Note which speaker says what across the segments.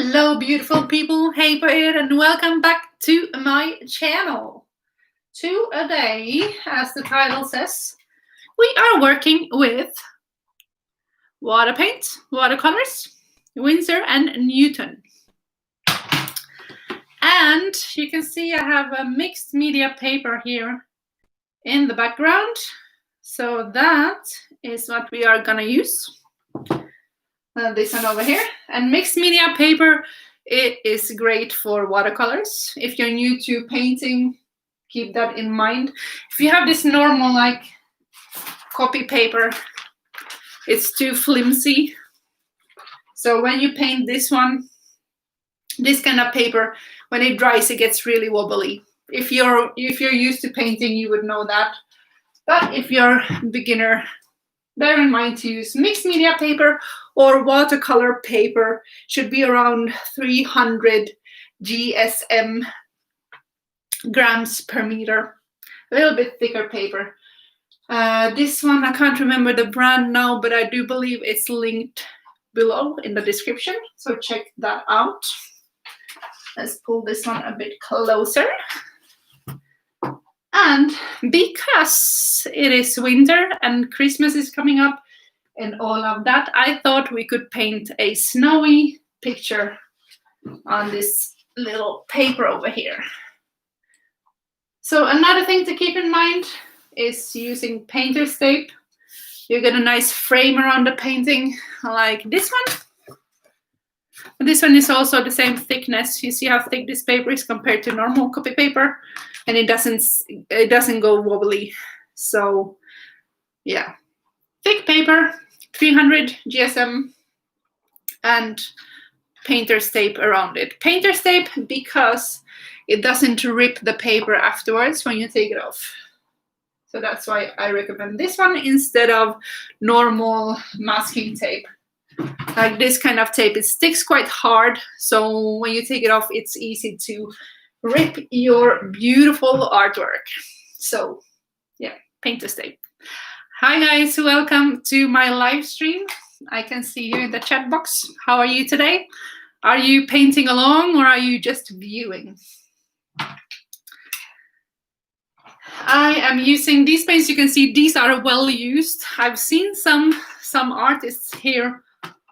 Speaker 1: Hello beautiful people, Haper here and welcome back to my channel. Today, as the title says, we are working with water paint, watercolors, Winsor and Newton. And you can see I have a mixed media paper here in the background. So that is what we are gonna use. This one over here. And mixed media paper, it is great for watercolors. If you're new to painting, keep that in mind. If you have this normal like copy paper, it's too flimsy. So when you paint this one, this kind of paper, when it dries, it gets really wobbly. If you're used to painting, you would know that. But if you're a beginner, bear in mind to use mixed media paper or watercolor paper. Should be around 300 GSM grams per meter. A little bit thicker paper. This one, I can't remember the brand now, but I do believe it's linked below in the description. So check that out. Let's pull this one a bit closer. And because it is winter and Christmas is coming up and all of that, I thought we could paint a snowy picture on this little paper over here. So another thing to keep in mind is using painter's tape. You get a nice frame around the painting like this one. This one is also the same thickness. You see how thick this paper is compared to normal copy paper, and it doesn't go wobbly. So yeah, thick paper, 300 GSM, and painter's tape around it. Painter's tape because it doesn't rip the paper afterwards when you take it off. So that's why I recommend this one instead of normal masking tape. Like this kind of tape, it sticks quite hard, so when you take it off, it's easy to rip your beautiful artwork. So yeah, painter's tape. Hi guys, welcome to my live stream. I can see you in the chat box. How are you today? Are you painting along or are you just viewing? I am using these paints. You can see these are well used. I've seen some artists here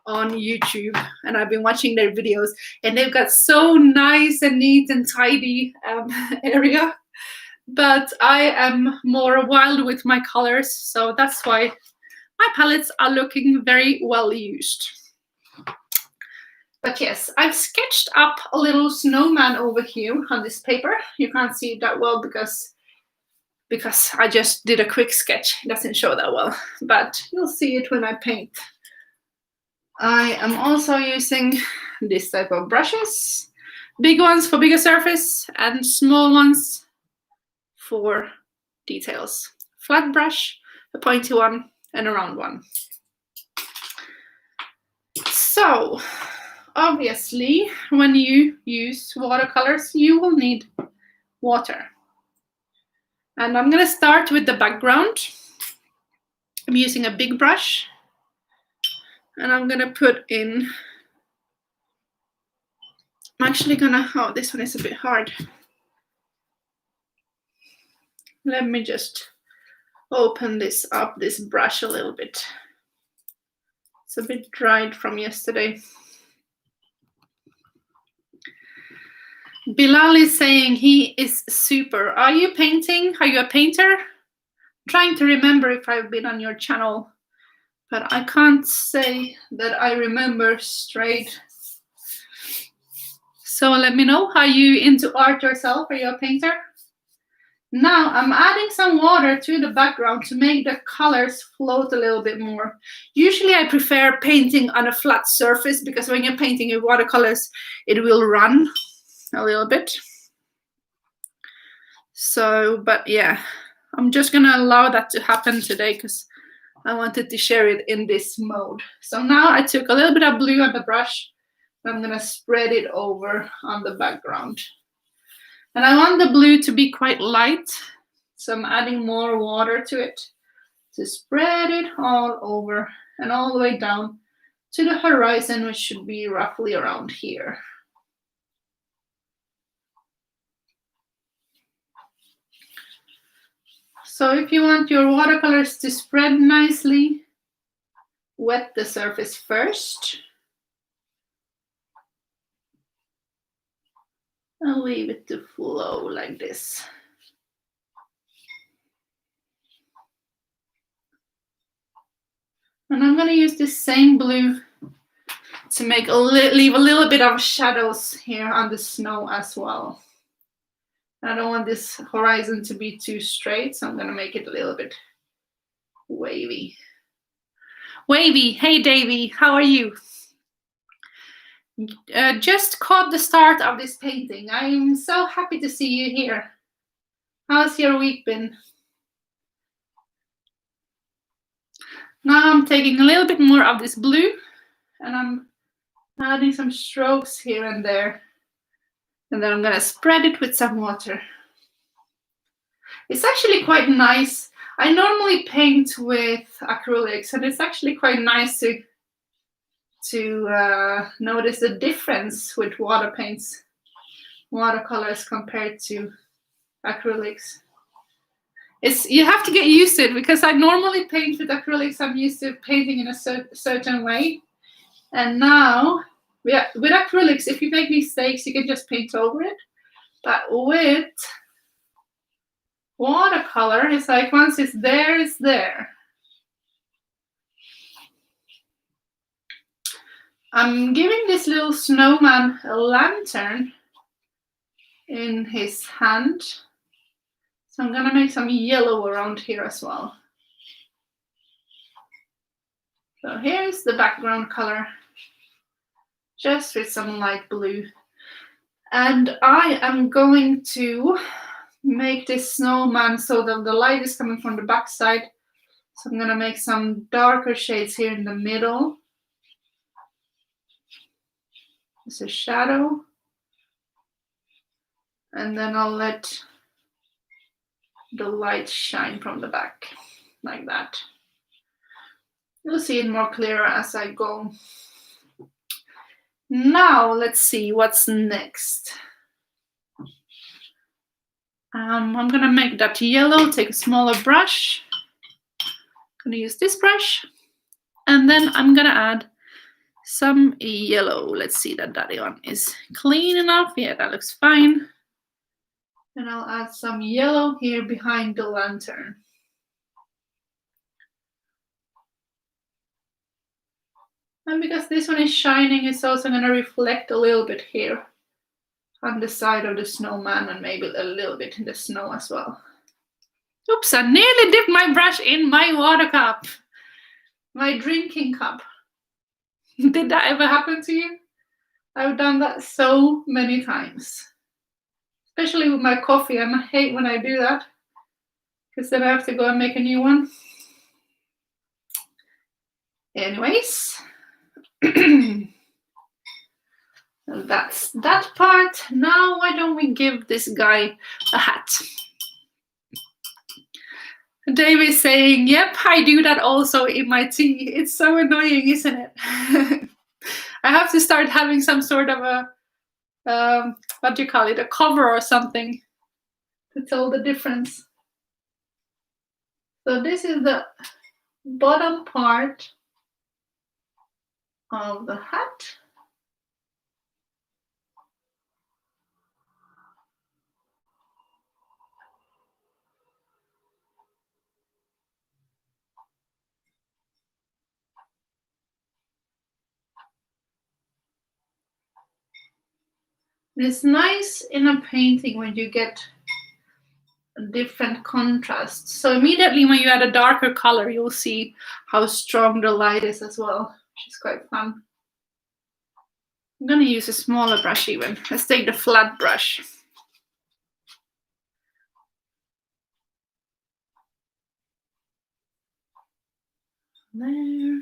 Speaker 1: on YouTube and I've been watching their videos and they've got so nice and neat and tidy area, but I am more wild with my colors, so that's why my palettes are looking very well used. But yes, I've sketched up a little snowman over here on this paper. You can't see it that well because I just did a quick sketch. It doesn't show that well, but you'll see it when I paint. I am also using this type of brushes, big ones for bigger surface and small ones for details. Flat brush, a pointy one, and a round one. So, obviously, when you use watercolors, you will need water. And I'm going to start with the background. I'm using a big brush. And I'm gonna put in, I'm actually gonna, oh, this one is a bit hard. Let me just open this up, this brush a little bit. It's a bit dried from yesterday. Bilal is saying he is super. Are you painting? Are you a painter? I'm trying to remember if I've been on your channel, but I can't say that I remember straight. So let me know, are you into art yourself? Are you a painter? Now I'm adding some water to the background to make the colors float a little bit more. Usually I prefer painting on a flat surface because when you're painting with watercolors, it will run a little bit. So, but yeah, I'm just gonna allow that to happen today because I wanted to share it in this mode. So now I took a little bit of blue on the brush. I'm gonna spread it over on the background. And I want the blue to be quite light, so I'm adding more water to it to spread it all over and all the way down to the horizon, which should be roughly around here. So if you want your watercolors to spread nicely, wet the surface first. And leave it to flow like this. And I'm going to use this same blue to make leave a little bit of shadows here on the snow as well. I don't want this horizon to be too straight, so I'm going to make it a little bit wavy. Wavy, hey Davy, how are you? Just caught the start of this painting. I'm so happy to see you here. How's your week been? Now I'm taking a little bit more of this blue and I'm adding some strokes here and there. And then I'm gonna spread it with some water. It's actually quite nice. I normally paint with acrylics and it's actually quite nice to notice the difference with watercolors compared to acrylics. You have to get used to it because I normally paint with acrylics. I'm used to painting in a certain way. And now, with acrylics, if you make mistakes, you can just paint over it. But with watercolor, it's like once it's there, it's there. I'm giving this little snowman a lantern in his hand. So I'm gonna make some yellow around here as well. So here's the background color, just with some light blue. And I am going to make this snowman so that the light is coming from the back side. So I'm gonna make some darker shades here in the middle. It's a shadow. And then I'll let the light shine from the back, like that. You'll see it more clearer as I go. Now, let's see what's next. I'm gonna make that yellow, take a smaller brush. I'm gonna use this brush. And then I'm gonna add some yellow. Let's see that one is clean enough. Yeah, that looks fine. And I'll add some yellow here behind the lantern. And because this one is shining, it's also going to reflect a little bit here on the side of the snowman and maybe a little bit in the snow as well. Oops, I nearly dipped my brush in my water cup, my drinking cup. Did that ever happen to you? I've done that so many times, especially with my coffee. And I hate when I do that because then I have to go and make a new one. Anyways, that's that part. Now, why don't we give this guy a hat? Dave is saying, yep, I do that also in my tea. It's so annoying, isn't it? I have to start having some sort of a, what do you call it, a cover or something to tell the difference. So this is the bottom part of the hat. It's nice in a painting when you get different contrasts. So immediately when you add a darker color, you'll see how strong the light is as well, which is quite fun. I'm gonna use a smaller brush even. Let's take the flat brush. There.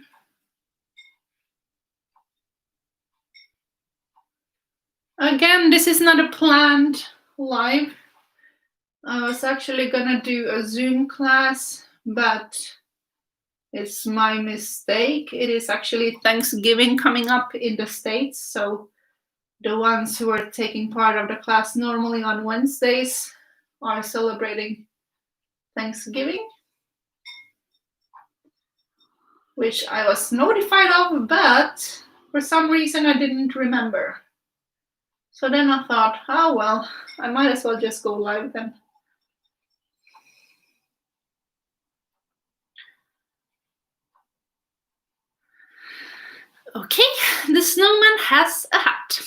Speaker 1: Again, this is not a planned live. I was actually gonna do a Zoom class, but It's my mistake. It is actually Thanksgiving coming up in the States, so the ones who are taking part of the class normally on Wednesdays are celebrating Thanksgiving, which I was notified of, but for some reason I didn't remember. So then I thought, oh well, I might as well just go live then. Okay, the snowman has a hat.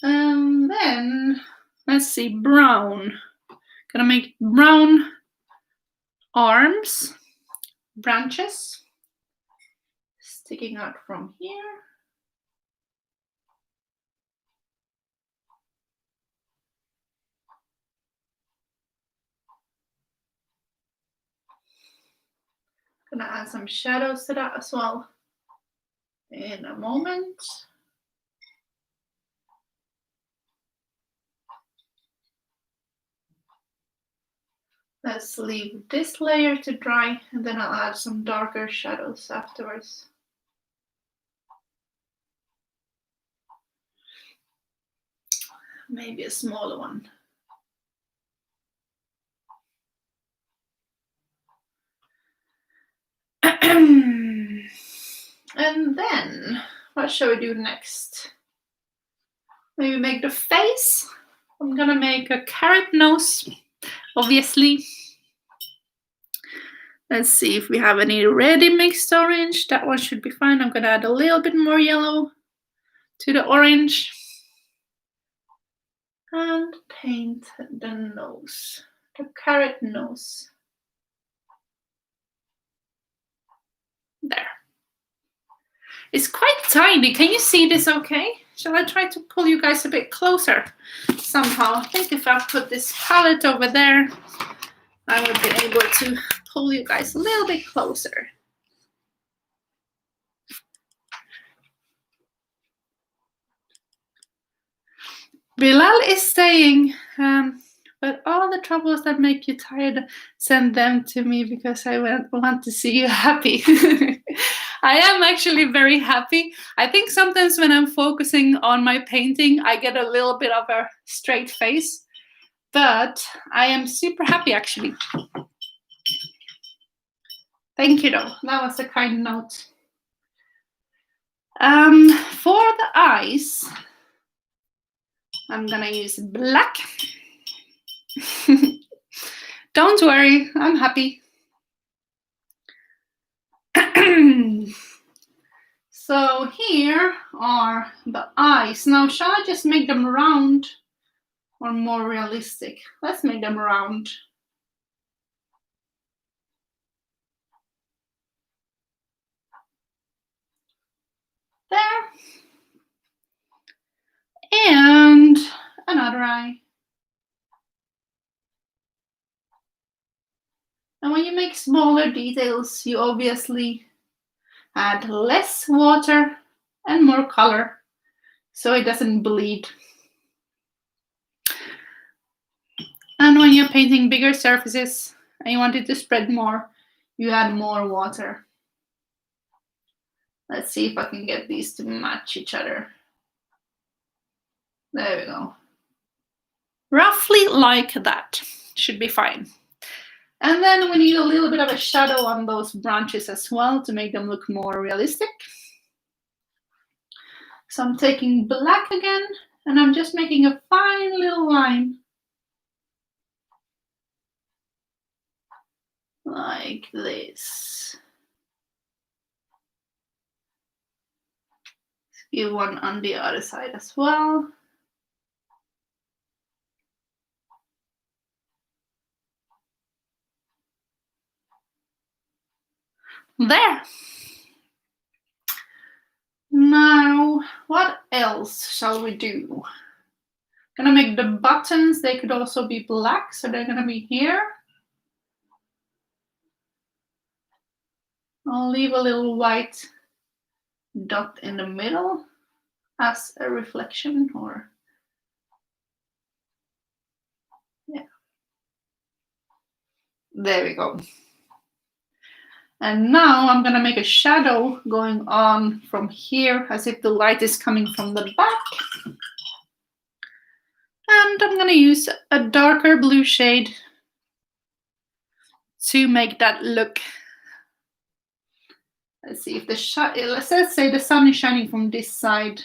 Speaker 1: And then, let's see, brown. Gonna make brown arms, branches, sticking out from here. Gonna add some shadows to that as well in a moment. Let's leave this layer to dry, and then I'll add some darker shadows afterwards. Maybe a smaller one. And then, what shall we do next? Maybe make the face. I'm gonna make a carrot nose, obviously. Let's see if we have any ready mixed orange. That one should be fine. I'm gonna add a little bit more yellow to the orange. And paint the nose, the carrot nose. There. It's quite tiny. Can you see this okay? Shall I try to pull you guys a bit closer somehow? I think if I put this palette over there, I would be able to pull you guys a little bit closer. Bilal is saying, but all the troubles that make you tired, send them to me because I want to see you happy. I am actually very happy. I think sometimes when I'm focusing on my painting, I get a little bit of a straight face, but I am super happy actually. Thank you though, that was a kind note. For the eyes, I'm gonna use black. Don't worry, I'm happy. So here are the eyes. Now, shall I just make them round or more realistic? Let's make them round. There. And another eye. And when you make smaller details, you obviously add less water and more color so it doesn't bleed. And when you're painting bigger surfaces and you want it to spread more, you add more water. Let's see if I can get these to match each other. There we go. Roughly like that. Should be fine. And then we need a little bit of a shadow on those branches as well to make them look more realistic. So I'm taking black again, and I'm just making a fine little line. Like this. Do one on the other side as well. There. Now, what else shall we do? Gonna make the buttons, they could also be black, so they're gonna be here. I'll leave a little white dot in the middle as a reflection, or yeah. There we go. And now I'm gonna make a shadow going on from here as if the light is coming from the back. And I'm gonna use a darker blue shade to make that look. Let's see if let's say the sun is shining from this side,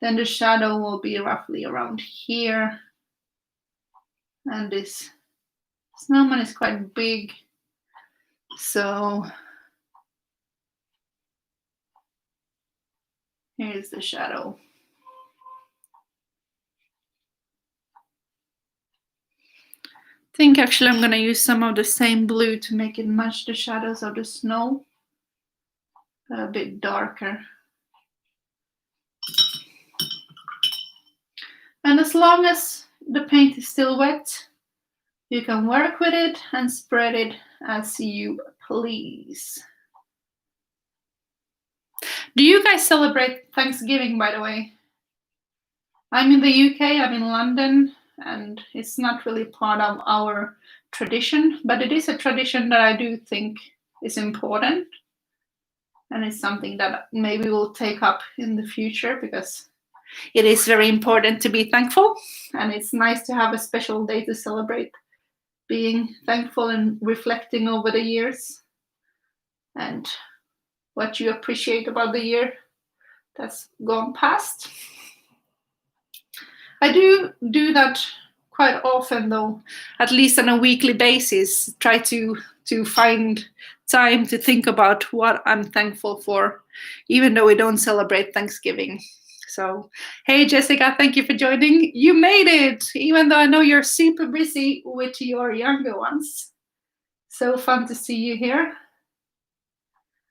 Speaker 1: then the shadow will be roughly around here. And this snowman is quite big, so here's the shadow. I think actually I'm gonna use some of the same blue to make it match the shadows of the snow, but a bit darker. And as long as the paint is still wet, you can work with it and spread it as you please. Do you guys celebrate Thanksgiving, by the way? I'm in the UK, I'm in London, and it's not really part of our tradition, but it is a tradition that I do think is important. And it's something that maybe we'll take up in the future because it is very important to be thankful. And it's nice to have a special day to celebrate being thankful and reflecting over the years and what you appreciate about the year that's gone past. I do that quite often though, at least on a weekly basis, try to find time to think about what I'm thankful for, even though we don't celebrate Thanksgiving. So, hey Jessica, thank you for joining. You made it, even though I know you're super busy with your younger ones. So fun to see you here.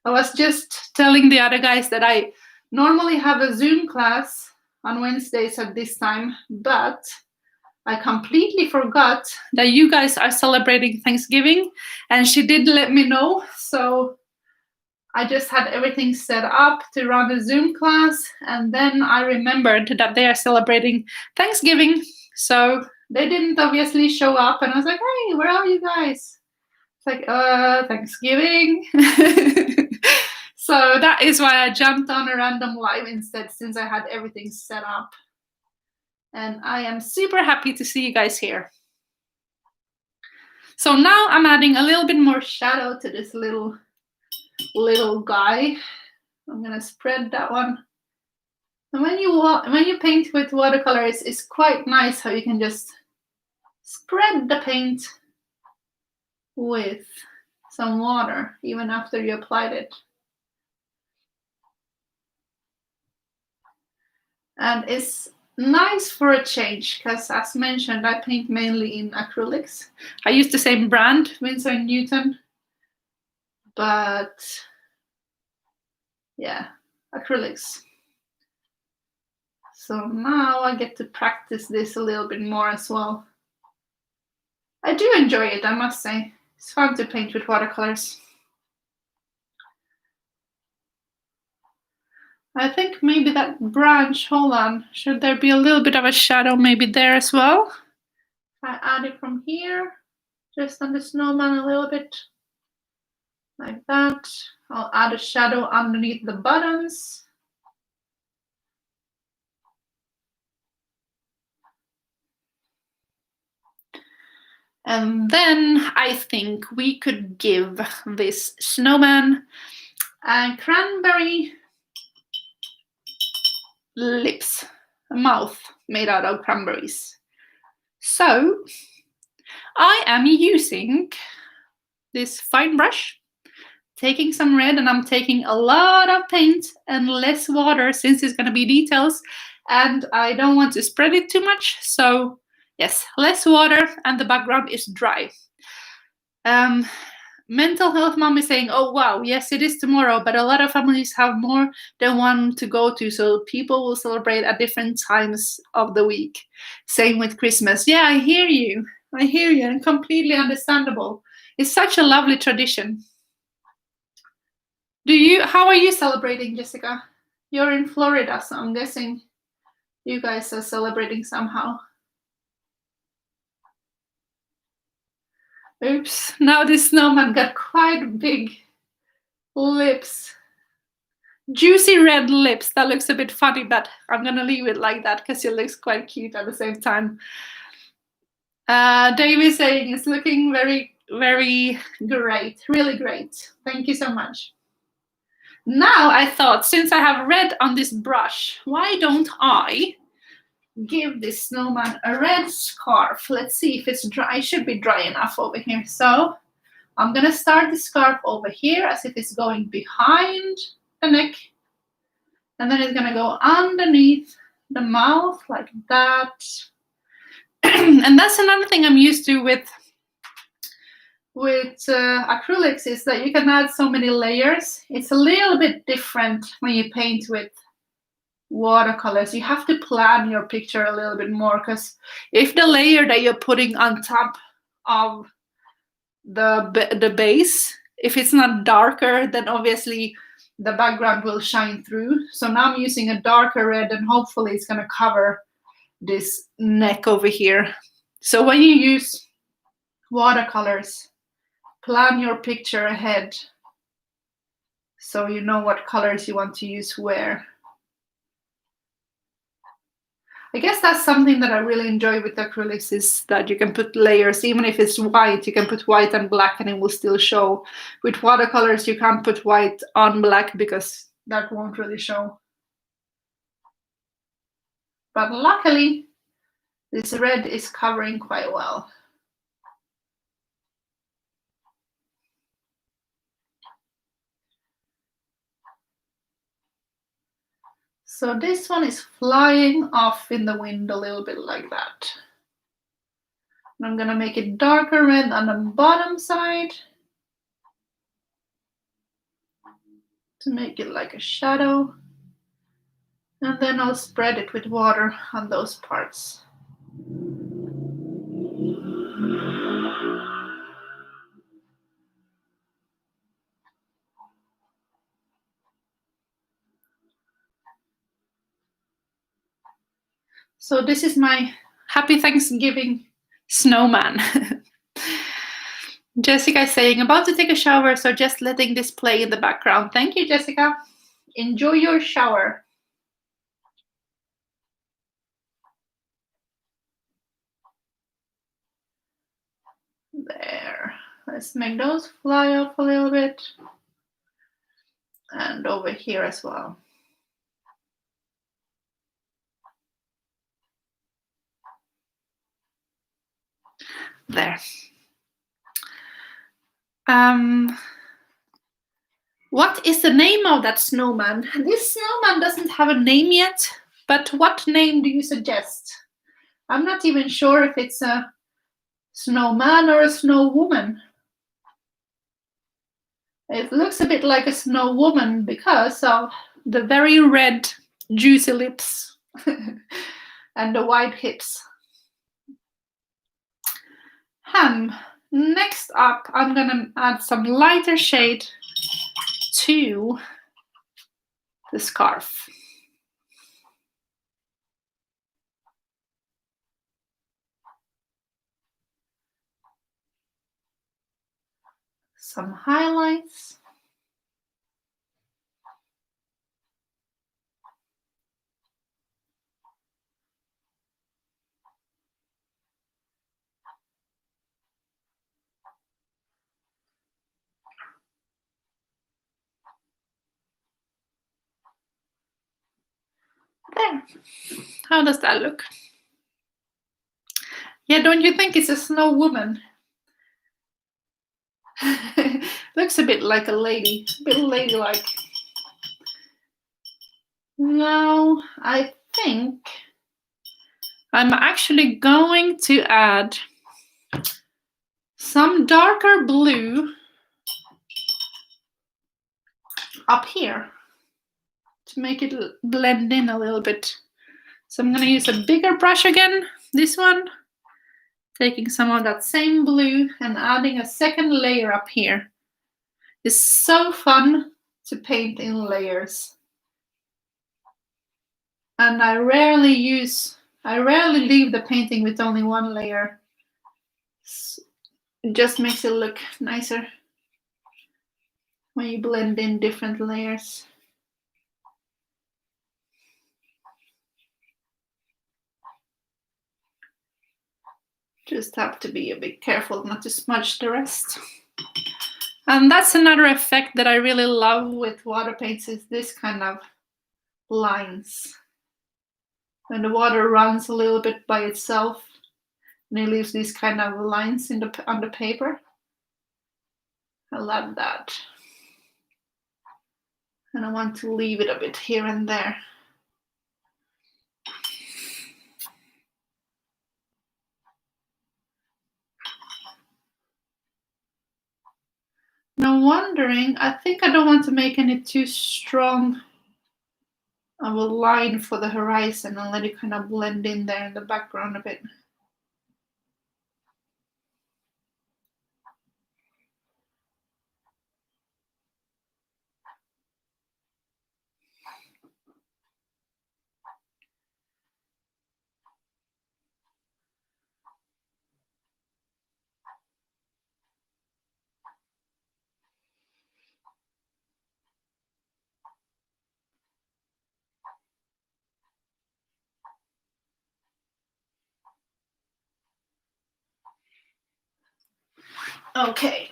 Speaker 1: I was just telling the other guys that I normally have a Zoom class on Wednesdays at this time, but I completely forgot that you guys are celebrating Thanksgiving, and she did let me know. So I just had everything set up to run a Zoom class, and then I remembered that they are celebrating Thanksgiving. So they didn't obviously show up, and I was like, hey, where are you guys? It's like, Thanksgiving. So that is why I jumped on a random live instead, since I had everything set up. And I am super happy to see you guys here. So now I'm adding a little bit more shadow to this little guy. I'm gonna spread that one. And when you paint with watercolors, it's quite nice how you can just spread the paint with some water even after you applied it. And it's nice for a change because, as mentioned, I paint mainly in acrylics. I use the same brand, Winsor & Newton, but yeah, acrylics. So now I get to practice this a little bit more as well. I do enjoy it, I must say. It's fun to paint with watercolors. I think maybe that branch, hold on, should there be a little bit of a shadow maybe there as well? I add it from here, just on the snowman a little bit, like that. I'll add a shadow underneath the buttons. And then I think we could give this snowman a cranberry lips, a mouth made out of cranberries. So I am using this fine brush, taking some red, and I'm taking a lot of paint and less water since it's going to be details, and I don't want to spread it too much. So yes, less water, and the background is dry. Mental Health Mom is saying, oh wow, yes, it is tomorrow, but a lot of families have more than one to go to, so people will celebrate at different times of the week. Same with Christmas. Yeah, I hear you, and completely understandable. It's such a lovely tradition. How are you celebrating, Jessica? You're in Florida, so I'm guessing you guys are celebrating somehow. Oops, now this snowman got quite big lips. Juicy red lips. That looks a bit funny, but I'm gonna leave it like that because it looks quite cute at the same time. David saying it's looking very, very great. Really great. Thank you so much. Now I thought, since I have red on this brush, why don't I give this snowman a red scarf? Let's see if it's dry. It should be dry enough over here. So I'm gonna start the scarf over here as if it's going behind the neck. And then it's gonna go underneath the mouth like that. And that's another thing I'm used to with acrylics, is that you can add so many layers. It's a little bit different when you paint with watercolors. You have to plan your picture a little bit more, because if the layer that you're putting on top of the base, if it's not darker, then obviously the background will shine through. So now I'm using a darker red, and hopefully it's going to cover this neck over here. So when you use watercolors, plan your picture ahead so you know what colors you want to use where. I guess that's something that I really enjoy with acrylics, is that you can put layers. Even if it's white, you can put white and black and it will still show. With watercolors, you can't put white on black because that won't really show. But luckily, this red is covering quite well. So this one is flying off in the wind a little bit like that. And I'm gonna make it darker red on the bottom side to make it like a shadow. And then I'll spread it with water on those parts. So this is my Happy Thanksgiving snowman. Jessica is saying, about to take a shower, so just letting this play in the background. Thank you, Jessica. Enjoy your shower. There. Let's make those fly off a little bit. And over here as well. There. What is the name of that snowman? This snowman doesn't have a name yet, but what name do you suggest? I'm not even sure if it's a snowman or a snow woman. It looks a bit like a snow woman because of the very red, juicy lips and the wide hips. Next up, I'm gonna add some lighter shade to the scarf. Some highlights. There. How does that look? Yeah, don't you think it's a snow woman? Looks a bit like a lady, a bit ladylike. Now, I think I'm actually going to add some darker blue up here to make it blend in a little bit. So I'm going to use a bigger brush again, this one, taking some of that same blue and adding a second layer up here. It's so fun to paint in layers. And I rarely leave the painting with only one layer. It just makes it look nicer when you blend in different layers. Just have to be a bit careful not to smudge the rest. And that's another effect that I really love with water paints, is this kind of lines. When the water runs a little bit by itself, and it leaves these kind of lines on the paper. I love that. And I want to leave it a bit here and there. Now wondering, I think I don't want to make any too strong of a line for the horizon, and let it kind of blend in there in the background a bit. Okay,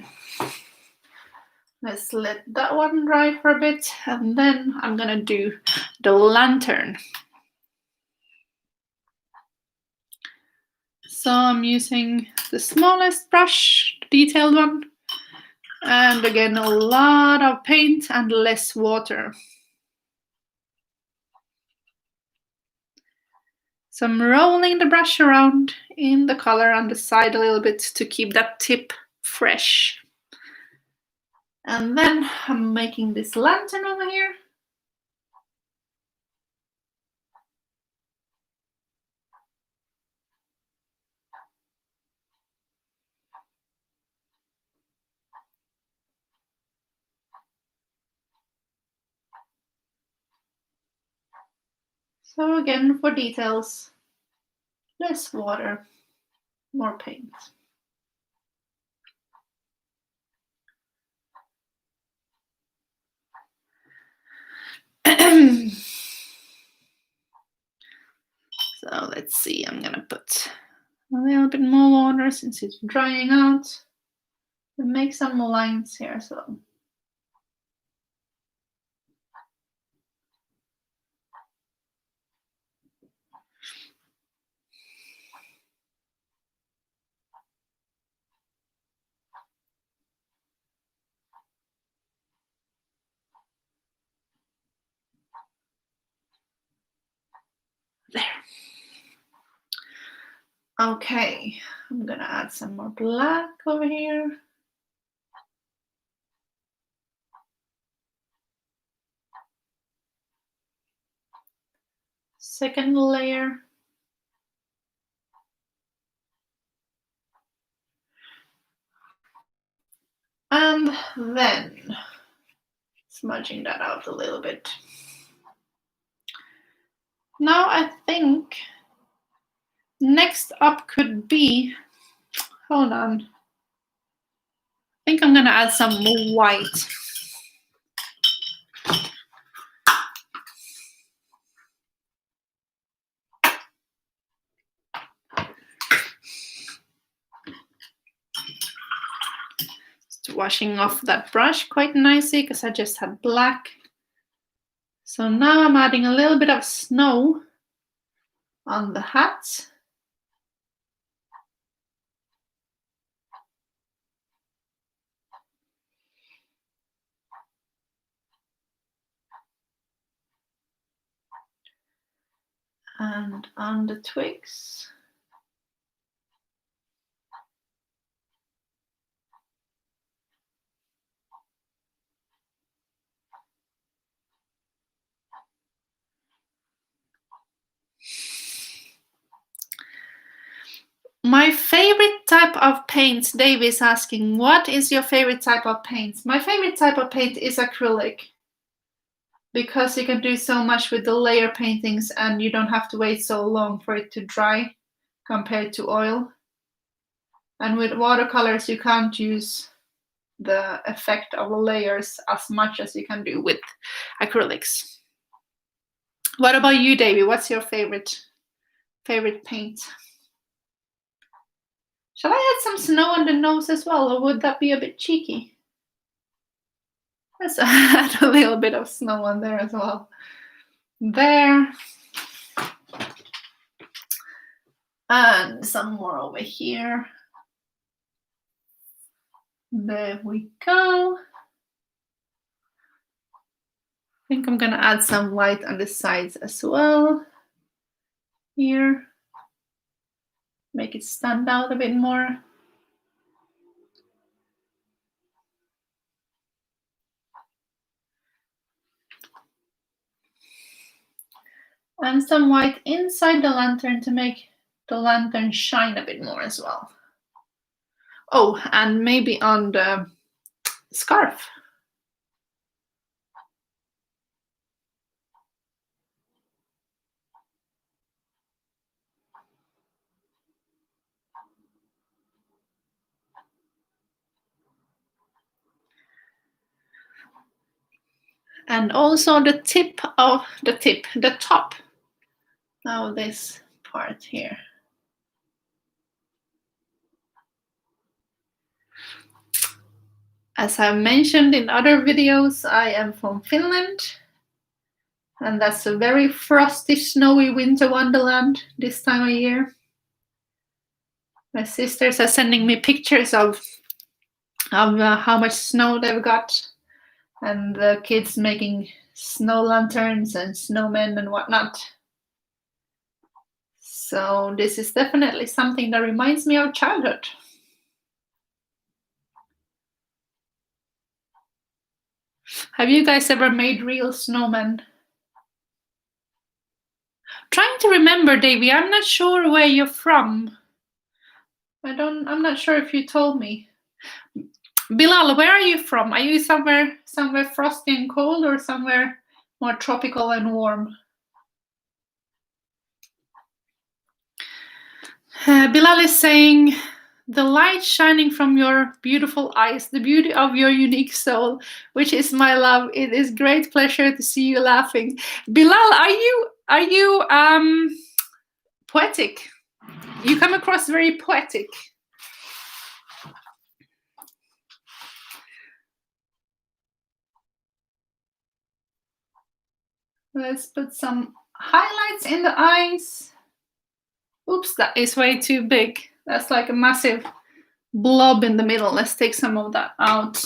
Speaker 1: let's let that one dry for a bit, and then I'm gonna do the lantern. So I'm using the smallest brush, the detailed one, and again a lot of paint and less water. So I'm rolling the brush around in the color on the side a little bit to keep that tip fresh. And then I'm making this lantern over here. So again, for details, less water, more paint. So let's see, I'm gonna put a little bit more water since it's drying out, and make some lines here. So there. Okay, I'm gonna add some more black over here. Second layer. And then smudging that out a little bit. Now I think next up could be, hold on. I think I'm gonna add some white. Just washing off that brush quite nicely because I just had black. So now I'm adding a little bit of snow on the hat. And on the twigs. My favorite type of paint, Dave is asking, what is your favorite type of paint? My favorite type of paint is acrylic, because you can do so much with the layer paintings and you don't have to wait so long for it to dry compared to oil. And with watercolors, you can't use the effect of layers as much as you can do with acrylics. What about you, Davy? What's your favorite paint? Shall I add some snow on the nose as well, or would that be a bit cheeky? Let's add a little bit of snow on there as well. There. And some more over here. There we go. I think I'm gonna add some white on the sides as well. Here. Make it stand out a bit more. And some white inside the lantern to make the lantern shine a bit more as well. Oh, and maybe on the scarf. And also the top of this part here. As I mentioned in other videos, I am from Finland. And that's a very frosty, snowy winter wonderland this time of year. My sisters are sending me pictures of how much snow they've got. And the kids making snow lanterns and snowmen and whatnot. So this is definitely something that reminds me of childhood. Have you guys ever made real snowmen? Trying to remember, Davy, I'm not sure where you're from. I'm not sure if you told me. Bilal, where are you from? Are you somewhere frosty and cold, or somewhere more tropical and warm? Bilal is saying, the light shining from your beautiful eyes, the beauty of your unique soul, which is my love. It is great pleasure to see you laughing. Bilal, are you poetic? You come across very poetic. Let's put some highlights in the eyes. Oops, that is way too big. That's like a massive blob in the middle. Let's take some of that out.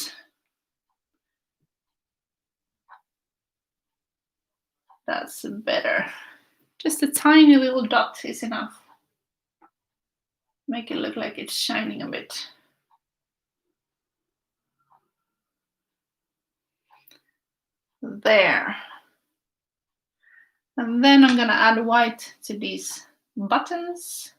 Speaker 1: That's better. Just a tiny little dot is enough. Make it look like it's shining a bit. There. And then I'm gonna add white to these buttons.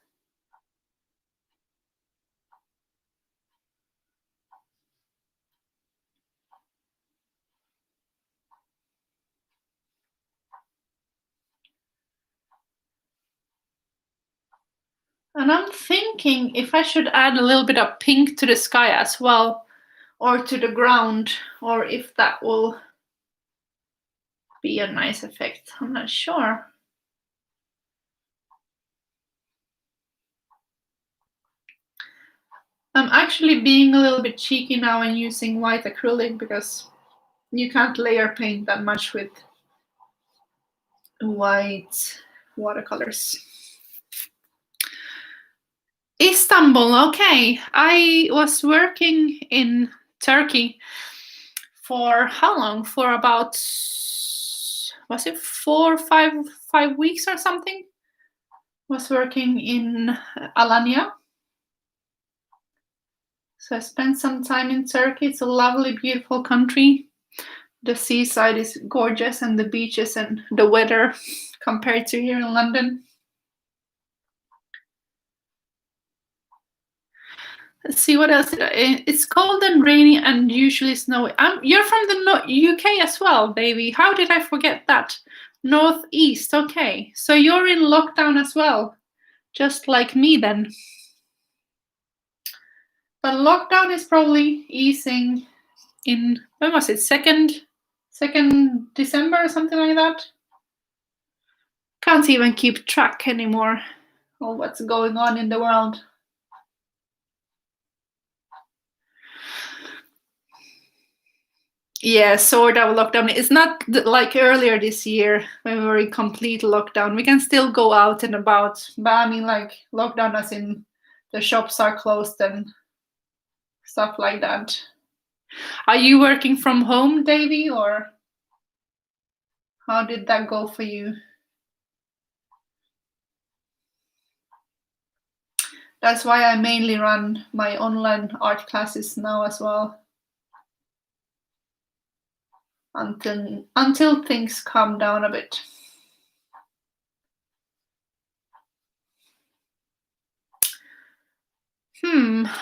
Speaker 1: And I'm thinking if I should add a little bit of pink to the sky as well, or to the ground, or if that will be a nice effect. I'm not sure. I'm actually being a little bit cheeky now and using white acrylic because you can't layer paint that much with white watercolors. Istanbul, okay. I was working in Turkey for how long? For about, was it 4 or 5 weeks or something? Was working in Alanya. So I spent some time in Turkey. It's a lovely, beautiful country. The seaside is gorgeous, and the beaches and the weather compared to here in London. Let's see what else. It's cold and rainy and usually snowy. You're from the UK as well, baby. How did I forget that? Northeast, okay. So you're in lockdown as well, just like me then. But lockdown is probably easing in, when was it, 2nd December or something like that? Can't even keep track anymore of what's going on in the world. Yeah, sort of lockdown. It's not like earlier this year when we were in complete lockdown. We can still go out and about, but I mean like lockdown as in the shops are closed and stuff like that. Are you working from home, Davy, or how did that go for you? That's why I mainly run my online art classes now as well. Until things calm down a bit.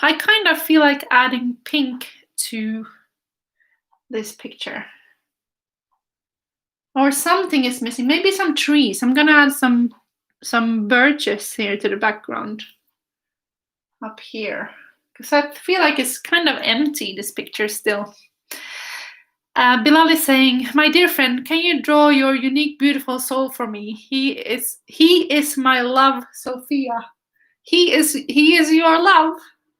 Speaker 1: I kind of feel like adding pink to this picture. Or something is missing. Maybe some trees. I'm gonna add some birches here to the background. Up here. Because I feel like it's kind of empty, this picture still. Bilal is saying, my dear friend, can you draw your unique, beautiful soul for me? He is my love, Sophia. He is your love.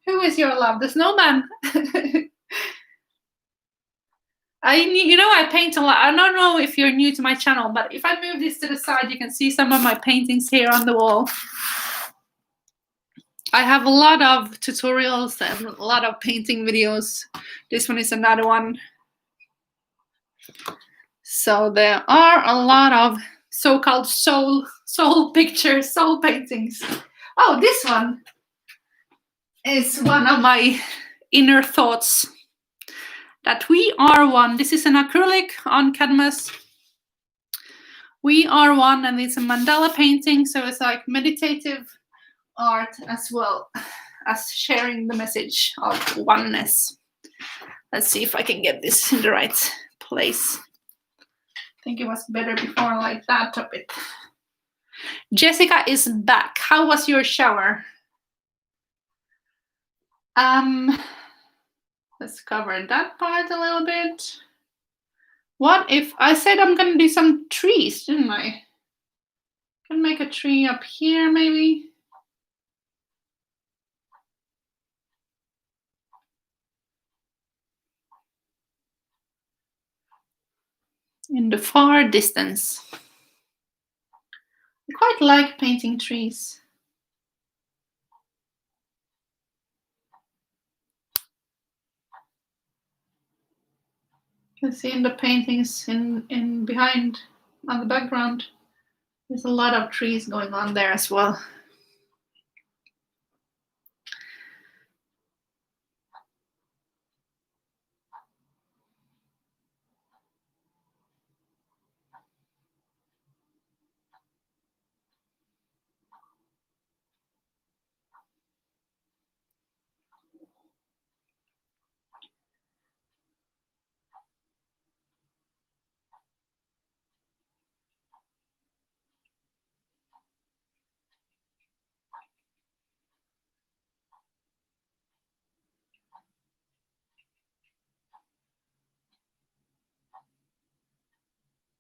Speaker 1: Who is your love? The snowman. I paint a lot. I don't know if you're new to my channel, but if I move this to the side, you can see some of my paintings here on the wall. I have a lot of tutorials and a lot of painting videos. This one is another one. So there are a lot of so-called soul pictures, soul paintings. Oh, this one is one of my inner thoughts. That we are one. This is an acrylic on canvas. We are one, and it's a mandala painting, so it's like meditative art as well as sharing the message of oneness. Let's see if I can get this in the right place. I think it was better before like that a bit. Jessica is back. How was your shower? Let's cover that part a little bit. What if I said I'm gonna do some trees, didn't I? Can make a tree up here maybe. In the far distance. I quite like painting trees. You can see in the paintings in behind on the background, there's a lot of trees going on there as well.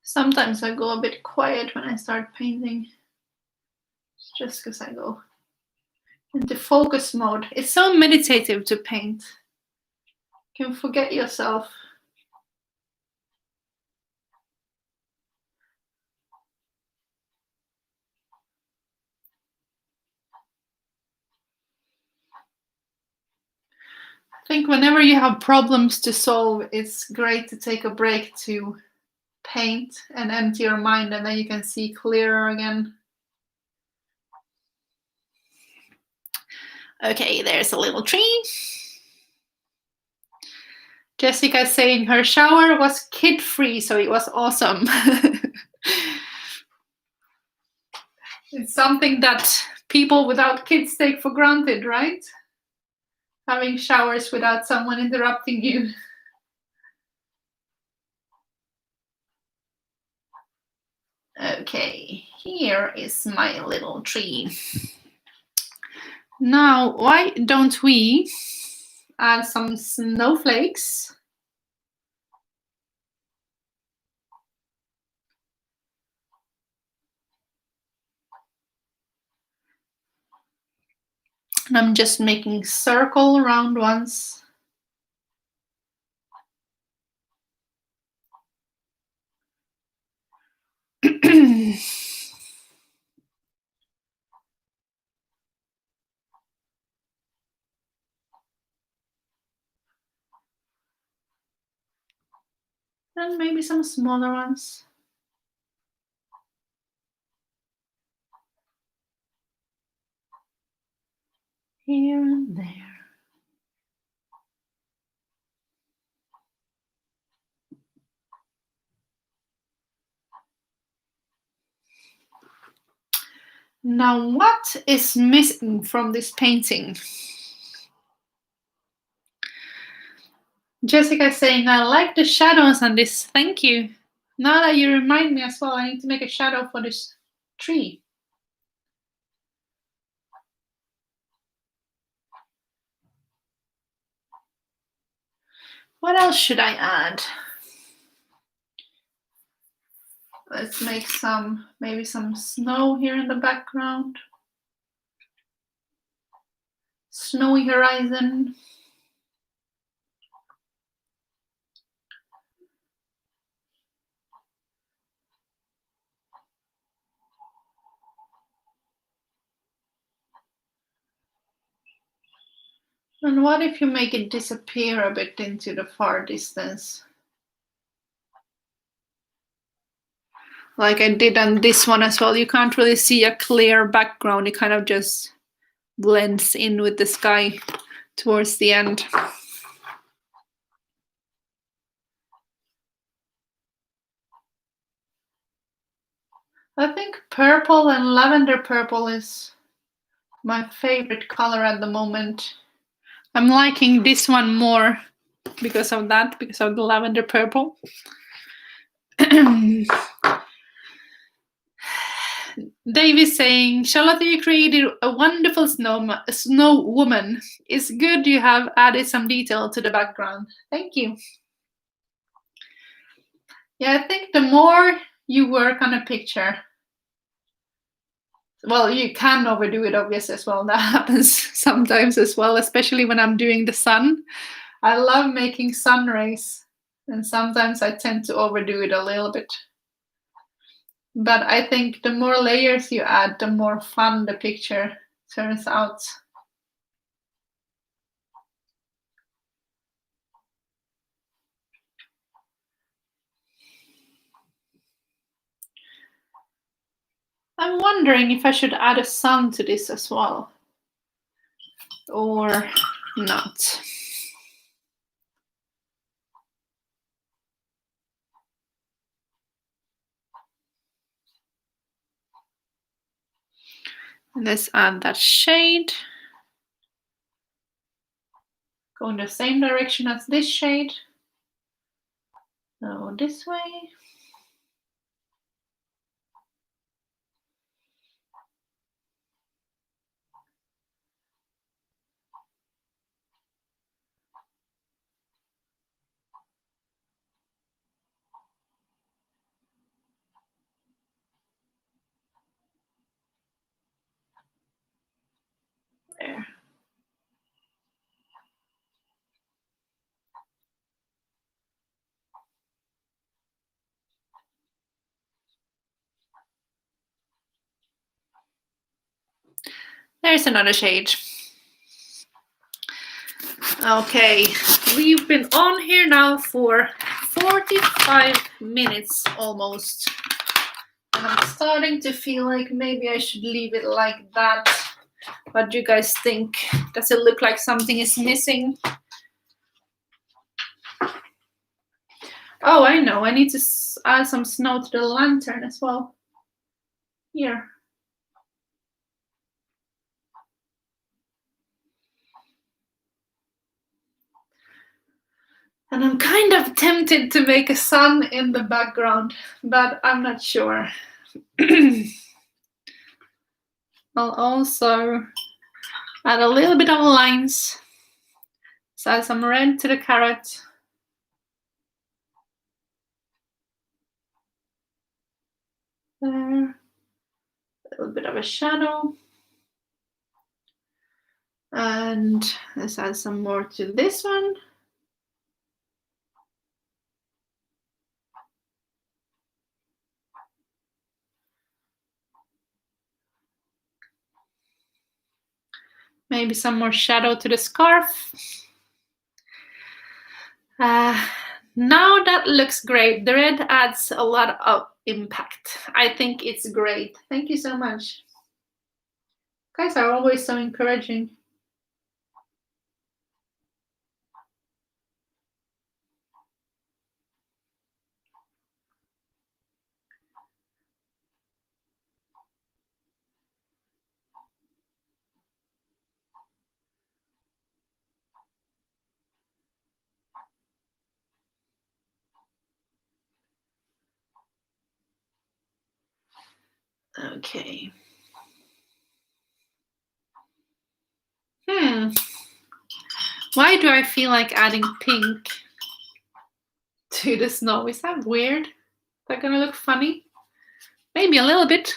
Speaker 1: Sometimes I go a bit quiet when I start painting. It's just because I go into focus mode. It's so meditative to paint. You can forget yourself. I think whenever you have problems to solve, it's great to take a break to paint and empty your mind, and then you can see clearer again. Okay, there's a little tree. Jessica saying her shower was kid-free, so it was awesome. It's something that people without kids take for granted, right? Having showers without someone interrupting you. Okay, here is my little tree. Now, why don't we add some snowflakes. And I'm just making circle round ones. And maybe some smaller ones. Here and there. Now, what is missing from this painting? Jessica is saying, I like the shadows on this. Thank you. Now that you remind me as well, I need to make a shadow for this tree. What else should I add? Let's make maybe some snow here in the background. Snowy horizon. And what if you make it disappear a bit into the far distance? Like I did on this one as well. You can't really see a clear background. It kind of just blends in with the sky towards the end. I think purple and lavender purple is my favorite color at the moment. I'm liking this one more because of that, because of the lavender purple. Dave is saying, Charlotta, you created a wonderful snow woman. It's good you have added some detail to the background. Thank you. Yeah, I think the more you work on a picture, well, you can overdo it, obviously, as well. That happens sometimes as well, especially when I'm doing the sun. I love making sun rays, and sometimes I tend to overdo it a little bit. But I think the more layers you add, the more fun the picture turns out. I'm wondering if I should add a sun to this as well, or not. Let's add that shade. Go in the same direction as this shade. So this way. There. There's another shade. Okay, we've been on here now for 45 minutes almost. And I'm starting to feel like maybe I should leave it like that. What do you guys think? Does it look like something is missing? Oh, I know. I need to add some snow to the lantern as well. Here. And I'm kind of tempted to make a sun in the background, but I'm not sure. I'll also add a little bit of lines So add some red to the carrot. There. A little bit of a shadow. And let's add some more to this one. Maybe some more shadow to the scarf. Now that looks great. The red adds a lot of impact. I think it's great. Thank you so much. Guys are always so encouraging. Okay. Why do I feel like adding pink to the snow? Is that weird? Is that gonna look funny? Maybe a little bit.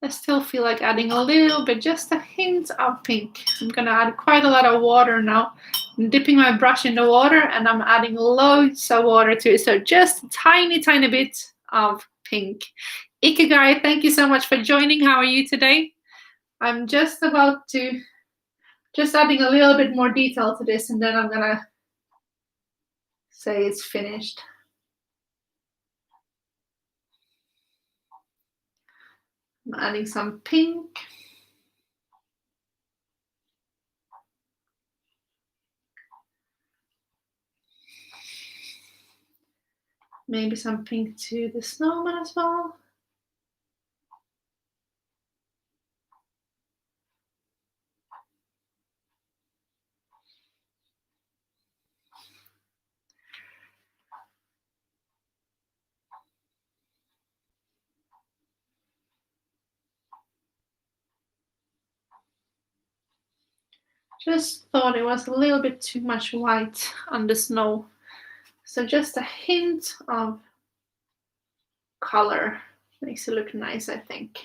Speaker 1: I still feel like adding a little bit, just a hint of pink. I'm gonna add quite a lot of water now. I'm dipping my brush in the water and I'm adding loads of water to it. So just a tiny, tiny bit of pink. Ikigai, thank you so much for joining. How are you today? I'm just about to, just adding a little bit more detail to this and then I'm gonna say it's finished. I'm adding some pink. Maybe some pink to the snowman as well. Just thought it was a little bit too much white on the snow. So just a hint of color makes it look nice, I think.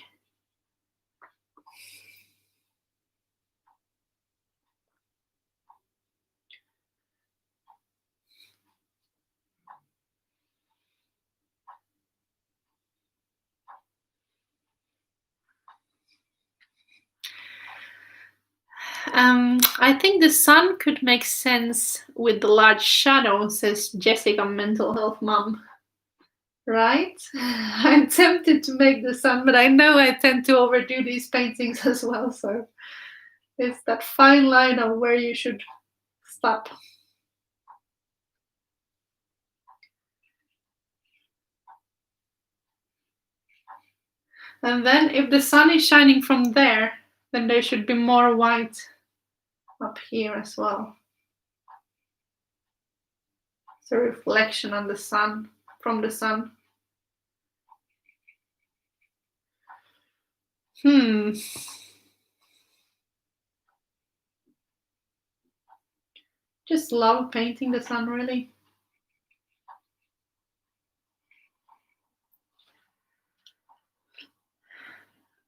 Speaker 1: I think the sun could make sense with the large shadow, says Jessica, mental health mom. Right? I'm tempted to make the sun, but I know I tend to overdo these paintings as well. So it's that fine line of where you should stop. And then if the sun is shining from there, then there should be more white up here as well. It's a reflection on the sun, from the sun. Just love painting the sun, really.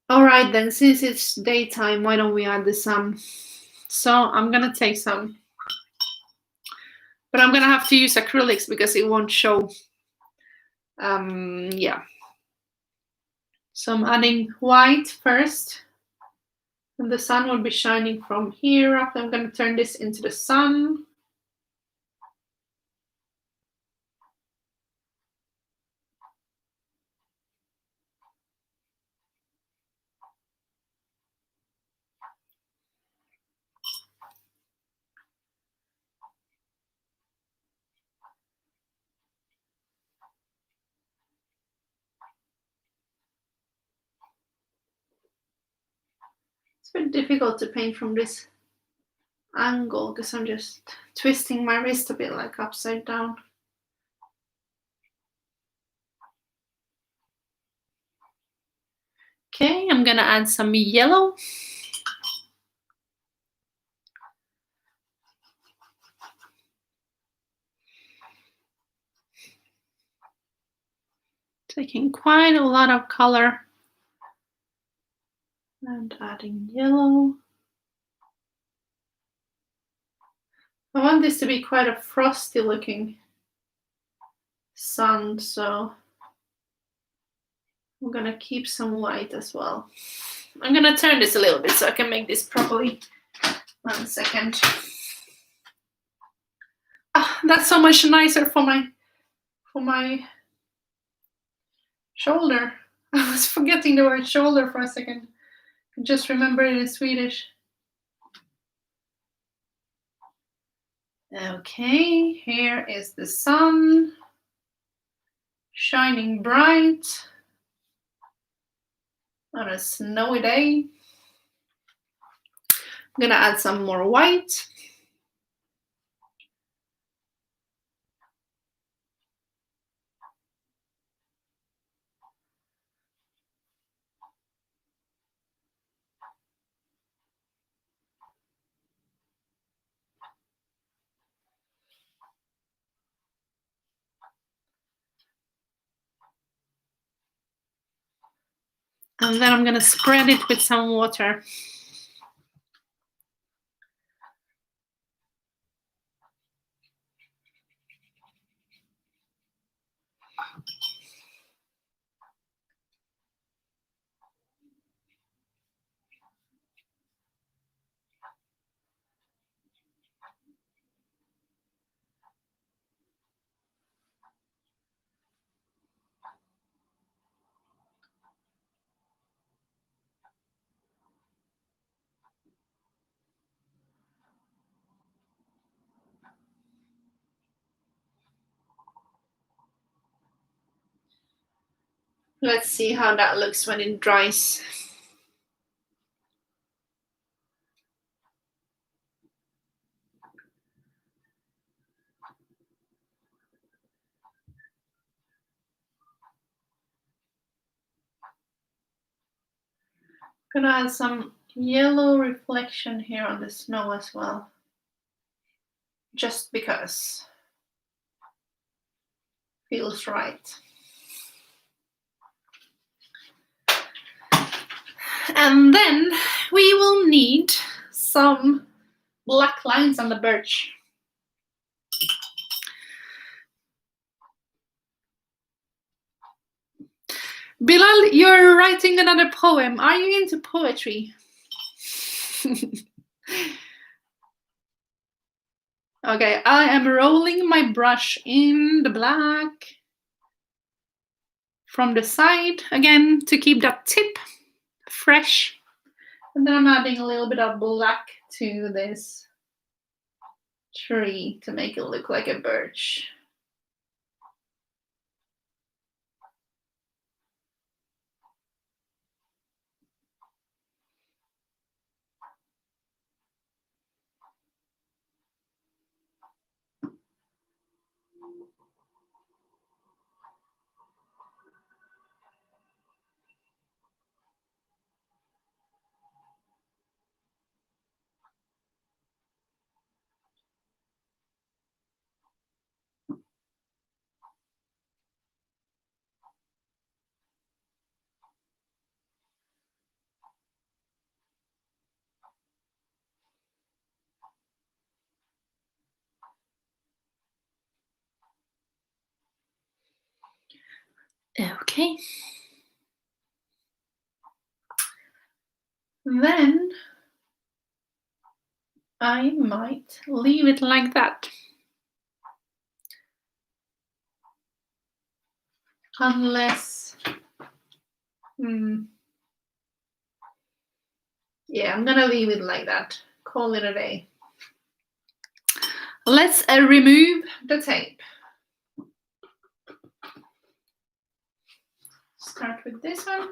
Speaker 1: All right, then, since it's daytime, why don't we add the sun? So I'm gonna take some, but I'm gonna have to use acrylics because it won't show. Yeah. So I'm adding white first, and the sun will be shining from here. After I'm gonna turn this into the sun. It's very difficult to paint from this angle because I'm just twisting my wrist a bit like upside down. Okay, I'm gonna add some yellow. Taking quite a lot of color and adding yellow. I want this to be quite a frosty looking sun, so I'm gonna keep some white as well. I'm gonna turn this a little bit so I can make this properly. 1 second. Oh, that's so much nicer for my shoulder. I was forgetting the word shoulder for a second. I just remember it in Swedish. Okay, here is the sun shining bright on a snowy day. I'm gonna add some more white. And then I'm gonna spread it with some water. Let's see how that looks when it dries. Gonna add some yellow reflection here on the snow as well. Just because. Feels right. And then we will need some black lines on the birch. Bilal, you're writing another poem. Are you into poetry? Okay, I am rolling my brush in the black from the side again to keep that tip fresh. And then I'm adding a little bit of black to this tree to make it look like a birch. Okay. Then I might leave it like that. Unless, yeah, I'm gonna leave it like that. Call it a day. Let's remove the tape. Start with this one.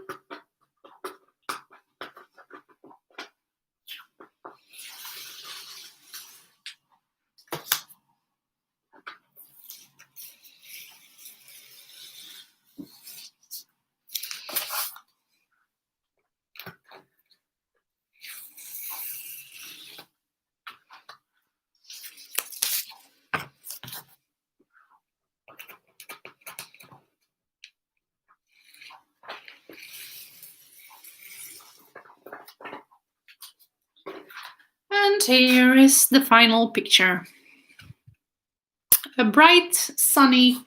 Speaker 1: here is the final picture. A bright, sunny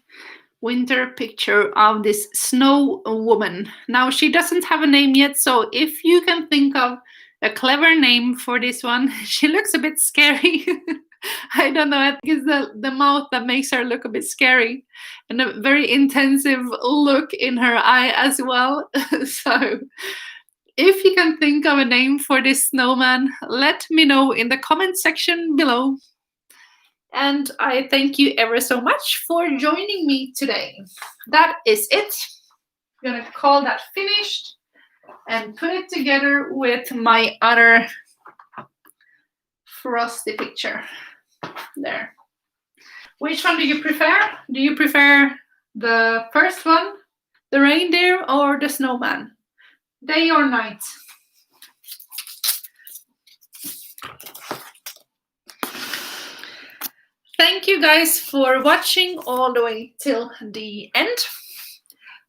Speaker 1: winter picture of this snow woman. Now, she doesn't have a name yet, so if you can think of a clever name for this one, she looks a bit scary. I don't know, I think it's the mouth that makes her look a bit scary, and a very intensive look in her eye as well. So if you can think of a name for this snowman, let me know in the comment section below. And I thank you ever so much for joining me today. That is it. I'm gonna call that finished and put it together with my other frosty picture. There. Which one do you prefer? Do you prefer the first one, the reindeer, or the snowman? Day or night? Thank you guys for watching all the way till the end.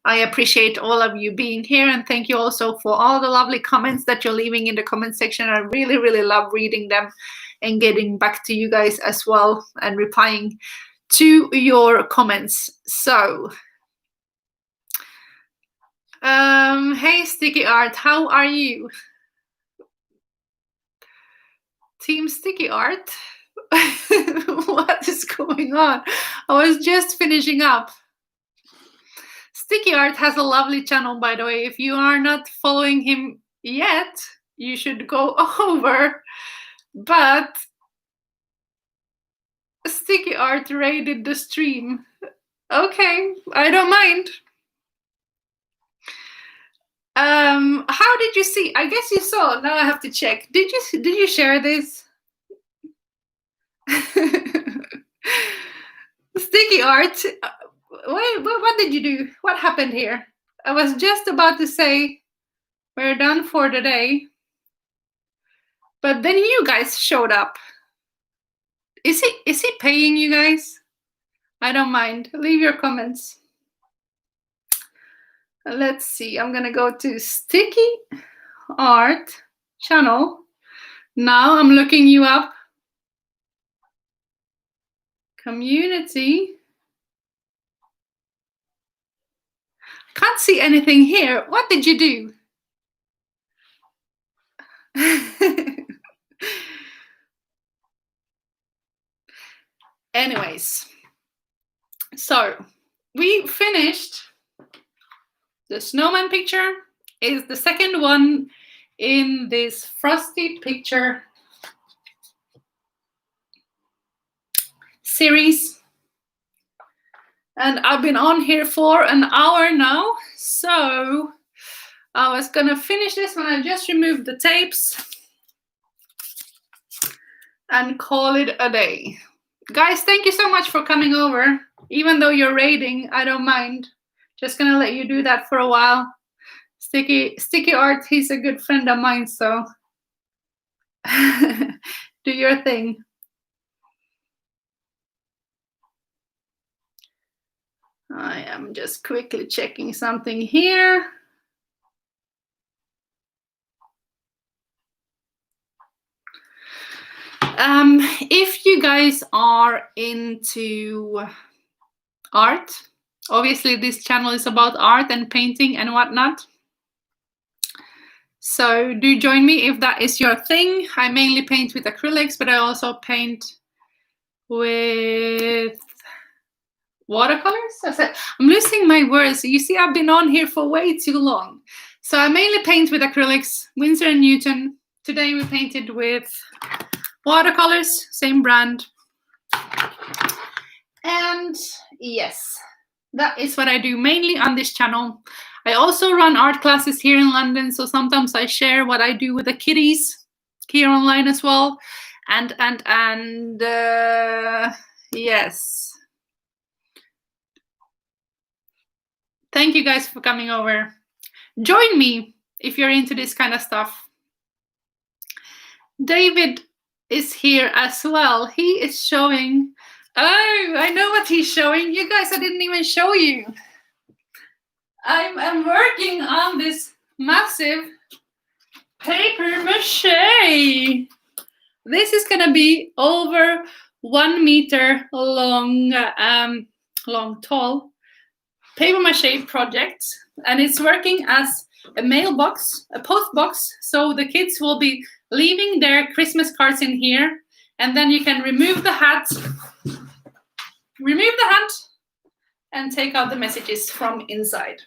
Speaker 1: I appreciate all of you being here, and thank you also for all the lovely comments that you're leaving in the comment section. I really, really love reading them and getting back to you guys as well and replying to your comments. So, hey Sticky Art, how are you? Team Sticky Art? What is going on? I was just finishing up. Sticky Art has a lovely channel, by the way. If you are not following him yet, you should go over. But Sticky Art raided the stream. Okay, I don't mind. How did you see? I guess you saw. Now I have to check. Did you share this? Sticky Art. What did you do? What happened here? I was just about to say we're done for the day, but then you guys showed up. Is he paying you guys? I don't mind. Leave your comments. Let's see. I'm gonna go to Sticky Art channel. Now I'm looking you up. Community. Can't see anything here. What did you do? Anyways, so we finished the snowman picture. Is the second one in this frosty picture series. And I've been on here for an hour now, so I was gonna finish this when I just removed the tapes and call it a day. Guys, thank you so much for coming over. Even though you're raiding, I don't mind. Just gonna let you do that for a while. Sticky Art, he's a good friend of mine, so do your thing. I am just quickly checking something here. If you guys are into art, obviously this channel is about art and painting and whatnot. So do join me if that is your thing. I mainly paint with acrylics, but I also paint with watercolors. I'm losing my words. You see, I've been on here for way too long. So I mainly paint with acrylics, Winsor & Newton. Today we painted with watercolors, same brand. And yes, that is what I do mainly on this channel. I also run art classes here in London, so sometimes I share what I do with the kiddies here online as well. And yes. Thank you guys for coming over. Join me if you're into this kind of stuff. David is here as well. He is showing. Oh, I know what he's showing. You guys, I didn't even show you. I'm working on this massive paper mache. This is gonna be over 1 meter long, tall paper mache project, and it's working as a mailbox, a post box. So the kids will be leaving their Christmas cards in here, and then you can remove the hat, and take out the messages from inside.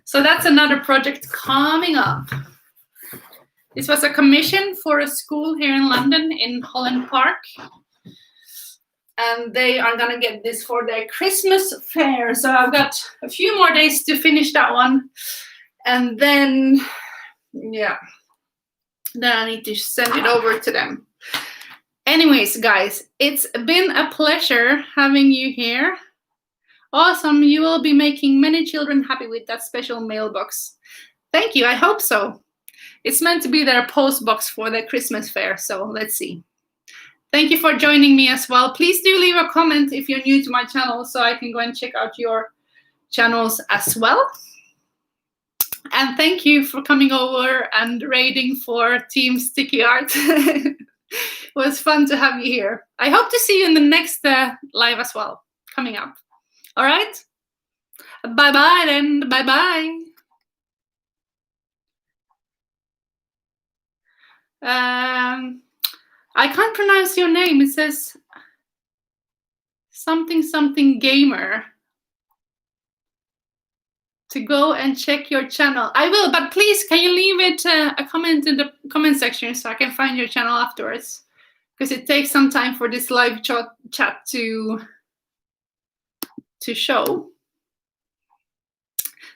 Speaker 1: So that's another project coming up. This was a commission for a school here in London, in Holland Park. And they are gonna get this for their Christmas fair. So I've got a few more days to finish that one. And then, yeah, then I need to send it over to them. Anyways, guys, it's been a pleasure having you here. Awesome, you will be making many children happy with that special mailbox. Thank you, I hope so. It's meant to be their post box for the Christmas fair, so let's see. Thank you for joining me as well. Please do leave a comment if you're new to my channel so I can go and check out your channels as well. And thank you for coming over and raiding for Team Sticky Art. It was fun to have you here. I hope to see you in the next live as well, coming up. All right? Bye-bye then. Bye-bye. I can't pronounce your name. It says something gamer. To go and check your channel. I will, but please, can you leave it a comment in the comment section so I can find your channel afterwards? Because it takes some time for this live chat to show.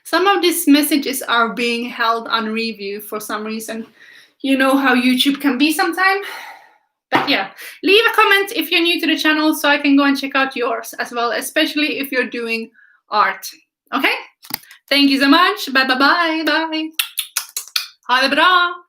Speaker 1: Some of these messages are being held on review for some reason. You know how YouTube can be sometimes. But yeah, leave a comment if you're new to the channel so I can go and check out yours as well, especially if you're doing art. Okay? Thank you so much. Bye. Ha det bra.